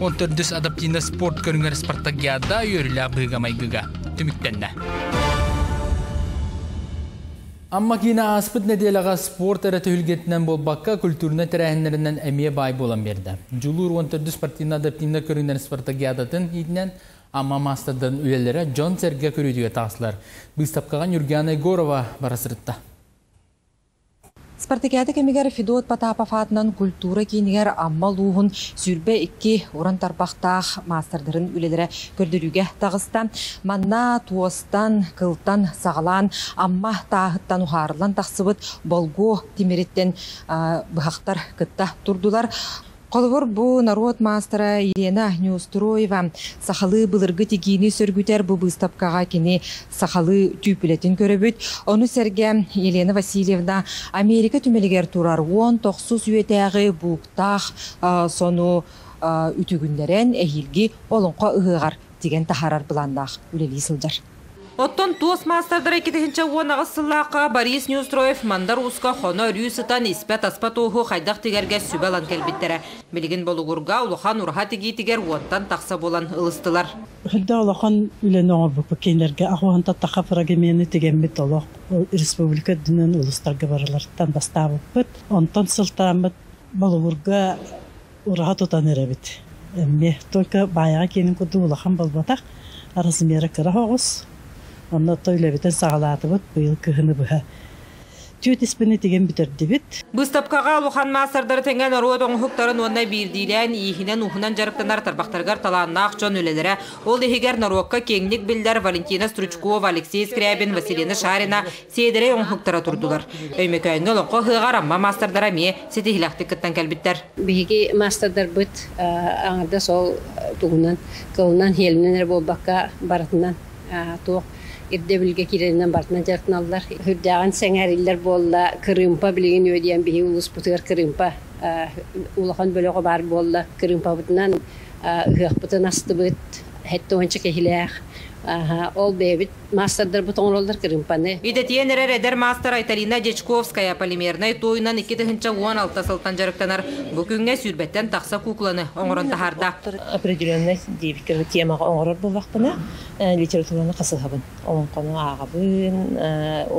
14 адаптивна спорт көрүнгөр спартакиада үйрүлө быгамайгыга түмүктенне. Amma kina aspıt nedelaga sport ara tühülgetinden bolbakka kültürüne terahинlerinden emiye bay bolan berdi. Julur 14 sportina adaptivna körüngden spartakiadatın idinen amma masterdan üyelere John Serge körüdüge tağısılar. Bыстапкаган Юргена Егорова барасырытта. Спартакиада кемигер Федот Потапов атынан культура кейнигер амма луғын сүрбе 2 оран тарпақтақ мастerdарын үлелері көрдіруге тағыста. Манна туостан, кылтан, сағалан, амма тағыттан ұхарылан тақсыбыт болго темереттен бұхақтар кытта тұрдылар. Қолывыр бұ народ мастера Елена Неустроева сақалы бұлырғы тегені сөргітер бұ бұстапқаға кені сақалы түйпілетін көрібіт. Оны сәрге Елена Васильевна Америка түмелігер тұрар 19 үйетәғі бұқтақ сону үтігіндерен әйілгі олыңқа ұғығар деген тахарар бұландақ үлелі сылдар. Оттон туос мастerdara кетехинче уонагы сыллааққа Борис Неустроев мандар уска хоно рюсытан испет аспат оғы қайдақ тегерге сүбелан келбеттері. Білген болуғырға улахан урха теги тегер уоттан тақса болан ылыстылар. Хылда улахан үлен оңыр бүккенлерге ағуғанта тақапыра кемені тегенбет олық республика дүнен ұлыстарға барылардан бастабы бұд. Онтан сылтамыд болуғырға урха тұтан әребет. Әмме только баяға кенің күді улахан болбатақ арасы мері кіра оғыз. Онна тойлабытын сағалаты бұд, бұйыл күхіні бұға. Түйет іспіні деген бітерді біт. Бұстапқаға ұлыған мастerdары тәңген аруад оңғықтарын онна бірдейлен, иихінен ұхынан жарықтанар тарбақтарғар таланнақ жон өлелері. Ол ехегер наруаққа кеңлік білдер Валентина Стручкова, Алексей Скрябин, Василина Шарина сейдері оңғықтара тұрдылар. Өймекайны олыңқы ғығар амма мастerdара ме сетихілақты күттен кәлбіттер. Бігі мастердар бұд аңырда сол тұғынан, қылынан, елінен болбаққа баратынан туық. Ирдебилге киренен бартынан жартын алдар. Хүрдаған сәңәриллер болла, кырымпа білеген өдейен бейі улыс бұтығыр кырымпа. Улахан бөліғі бар болла, кырымпа бұтынан ұғық бұтын асты бұт, әтті ончы кехілеғ. Ол бейбіт мастердар бұтын олдар кырымпаны. Идетиен әрер әдер мастер Айталина Дечковская полимернай тойынан 2-16 сылтан жарықтанар. Бүкінге сүрбеттен тақса кукланы оңырын тахарда. Определенный девикер темаға оңырыр бұл вақпына литератураны қасылғабын. Оның қоның ағабын,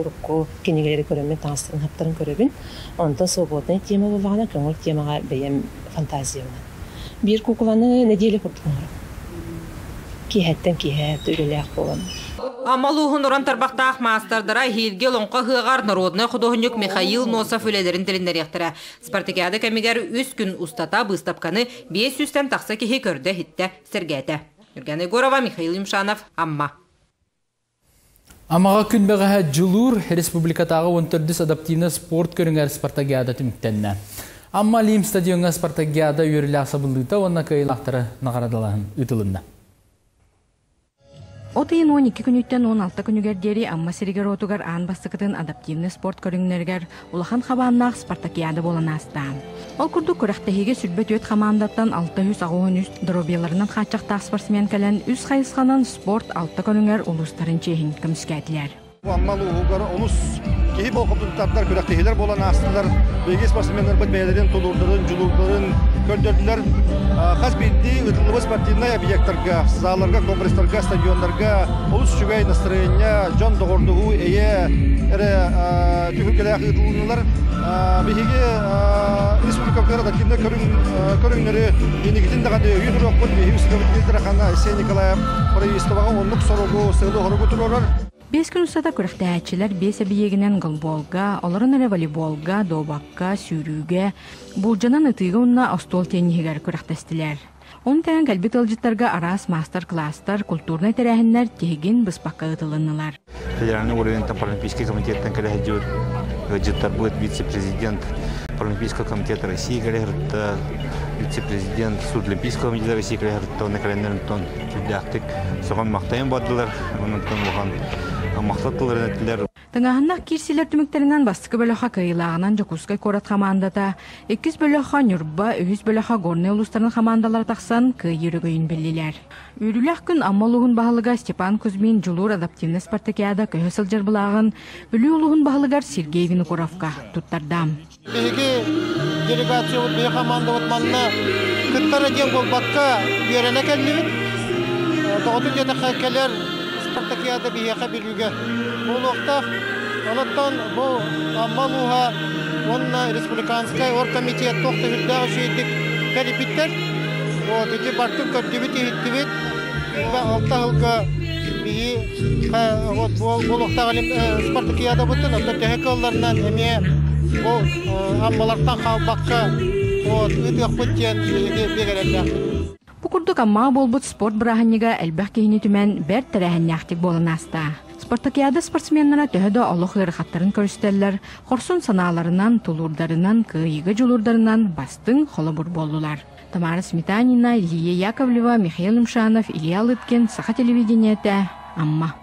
ұрыққы кенегелері көремен, таңыстырын хаптарын көремін. Онда свободный тема бұл вағына көңіл темаға бәйем фантазиямын. Bir кукланы неделі құрдық оңырып. Кихеттен кихет үрелек болан. Амалуғын ұран тарбақтақ мастerdara хилге лонқа ғығар народный художник Михаил Носов өлелерін тіліндер ектірі. Спартакиада кәмегер 3 күн ұстата бұстапқаны 500-тен тақса кехе көрді хитті сіргәті. Юргена Егорова, Михаил Юмшанов, Амма. Амаға күн бәғі жылур республикатағы 14 адаптивна спорт көріңер спартакиада түміктенне. Амма Лим стадионға спартакиада үйірілі асабылдыта онна кайылақтары нағарадалағын үтілінді. Отайын 12 күніттен 16 күнігердері амма сиригер отугар аң бастықытын адаптивны спорт көріңнергер улахан қабаннақ спартакиада болан астан. Ол күрді көріқтігіге сүрбет өт қамандаттан 600-600 дробияларынан қатшақтақ спортсмен кәлін үз қайысқанын спорт 6 күнігер ұлыстарын чейін көміскәділер. Аммалы ұғығары ұлыс кейіп оқыптықтардар көріқтігілер болан астылар. Бейге спортсменлер бұл бәйлерін, тұлырдарын, жұлуғдарын көрдерділер. Қаз бейді ұтылығы спортивный объекттарға, заларға, компресстарға, стадионларға, ұлыс жүгей настроения, жон доғырдығы, әрі түхілгелі ұтылығылар. Бейге республикалар адативны көріңнері енігітін дағады үйір оқпын, бейге үстігілдері қана Сен Николаев проестоваға онлық сорығы, сығылы ғырығы тұрорар. 5 күн ұстата көріқтәәтшілер 5 әбиегінен ғылболға, оларын әрі волейболға, добаққа, сүйрүүге, бұлжанан ұтыға ұнна остол тенігер көріқтәстілер. Он тәңін кәлбет ылжыттарға арас мастер-класстар, культурный тәрәхінлер тегін бұспаққа ұтылынылар. Федеральный уровень Паралимпийский комитеттен кәлі жыттар будет вице-президент Паралимпийского комитета России кәлі вице-президент Судолимпийского комитета России кәлі оны кәлендерін тон жүлдәқтік. Соған мақтайын бадылар, оның тон оған мақтатылар әтілер. Тыңағыннақ кирсилер түміктерінен бастықы бөліға кайылағынан Жокускай корат қамандата, 2 бөліға Нюрба, 3 бөліға Горный ұлыстарын қамандалар тақсан күйірігейін білілер. Үріләқ күн аммалуғын бағылыға Степан Кузьмин жылур адаптивны спартакиада көйісіл жарбылағын, үлі ұлығын бағылығар Сергей Винокуровка тұттардам. Беге делегация бе команда отманна Kıttara diyen bu bakka yörene kendimi. Doğru diye de kalkeler Spartakiyada bir yaka bilüge. Bu nokta ondan bu Ammaluha onun Respublikanskay Orkomitiyet tohta hüdda şeydik kalipitler. O dedi Bartın kötübiti hittivit ve altta halka bir bu nokta galim Spartakiyada butun hatta tehekallarından emiye bu ammalardan bakka o üdük putyen bir gerekler. Bu kurduk amma bolbut sport bırahanniga elbэх kehini tümen ber terehennähtik bolanasta. Spartakiyada sportsmenlere töhödö олох ырыхаттарын көрүстеллер, хорсун санааларынан, тулурдарынан, кыйыга жулурдарынан бастың холобур болдулар. Тамара Сметанина, Илья Яковлева, Михаил Имшанов, Илья Лыткин, Саха телевидениете, Амма.